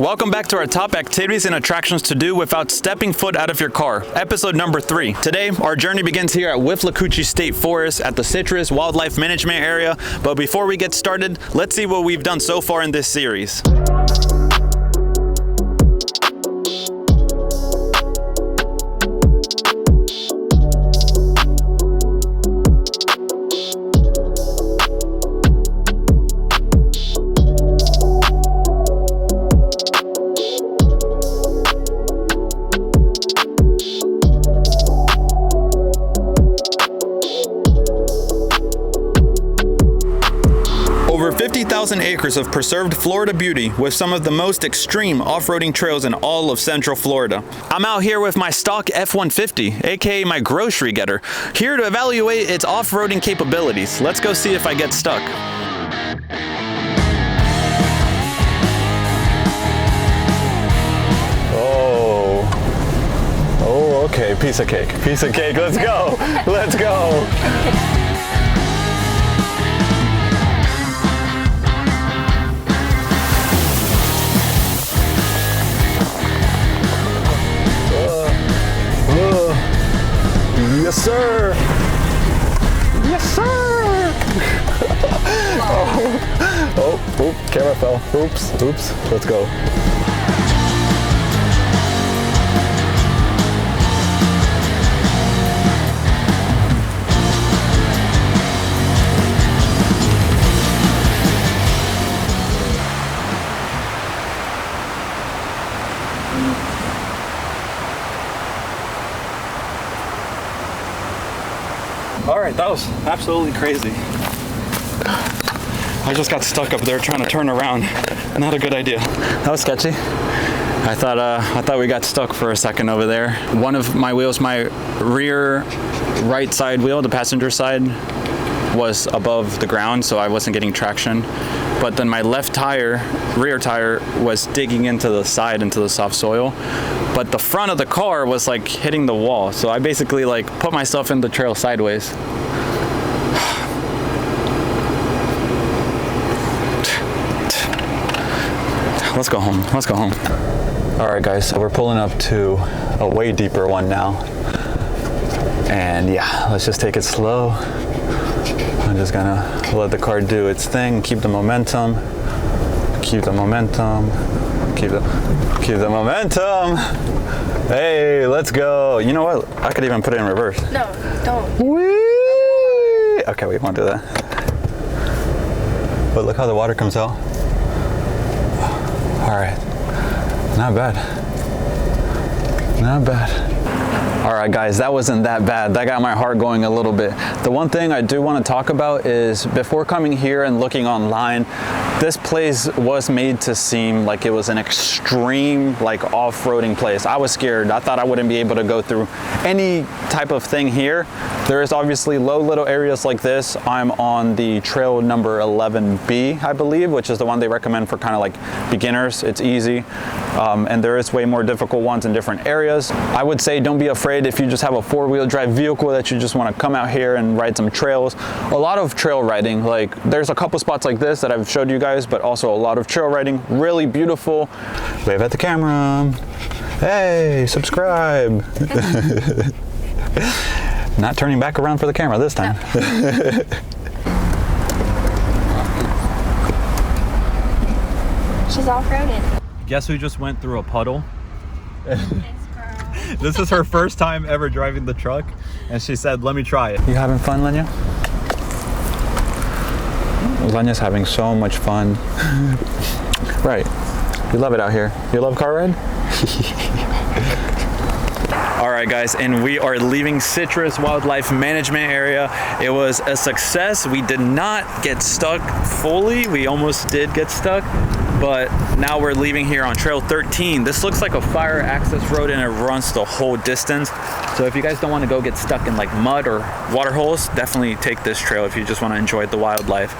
Welcome back to our top activities and attractions to do without stepping foot out of your car, episode number 3. Today, our journey begins here at Withlacoochee State Forest at the Citrus Wildlife Management Area. But before we get started, let's see what we've done so far in this series. Over 50,000 acres of preserved Florida beauty with some of the most extreme off-roading trails in all of Central Florida. I'm out here with my stock F-150, aka my grocery getter, here to evaluate its off-roading capabilities. Let's go see if I get stuck. Oh, okay, piece of cake, let's go, let's go. Yes, sir. Yes, sir. oh, camera fell. Oops. Let's go. All right, that was absolutely crazy. I just got stuck up there trying to turn around. Not a good idea. That was sketchy. I thought we got stuck for a second over there. One of my wheels, my rear right side wheel, the passenger side, was above the ground, so I wasn't getting traction. But then my left tire, rear tire, was digging into the side, into the soft soil. But the front of the car was like hitting the wall. So I basically like put myself in the trail sideways. Let's go home. All right, guys, so we're pulling up to a way deeper one now. And yeah, let's just take it slow. I'm just gonna let the car do its thing, keep the momentum. Hey, let's go. You know what? I could even put it in reverse. No, don't. Whee! Okay, we won't do that. But look how the water comes out. All right, not bad. All right, guys, that wasn't that bad. That got my heart going a little bit. The one thing I do want to talk about is before coming here and looking online, this place was made to seem like it was an extreme, like off-roading place. I was scared. I thought I wouldn't be able to go through any type of thing here. There is obviously low little areas like this. I'm on the trail number 11B, I believe, which is the one they recommend for kind of like beginners. It's easy. And there is way more difficult ones in different areas. I would say don't be afraid if you just have a 4-wheel drive vehicle that you just want to come out here and ride some trails. A lot of trail riding, like there's a couple spots like this that I've showed you guys, but also a lot of trail riding, really beautiful. Wave at the camera. Hey, subscribe. Not turning back around for the camera this time. No. She's off-roaded. Guess who just went through a puddle? This is her first time ever driving the truck, and she said, let me try it. You having fun, Lenya? Lenya's having so much fun. Right. You love it out here. You love car ride? All right, guys, and we are leaving Citrus Wildlife Management Area. It was a success. We did not get stuck fully. We almost did get stuck, but now we're leaving here on Trail 13. This looks like a fire access road and it runs the whole distance. So if you guys don't want to go get stuck in like mud or water holes, definitely take this trail if you just want to enjoy the wildlife.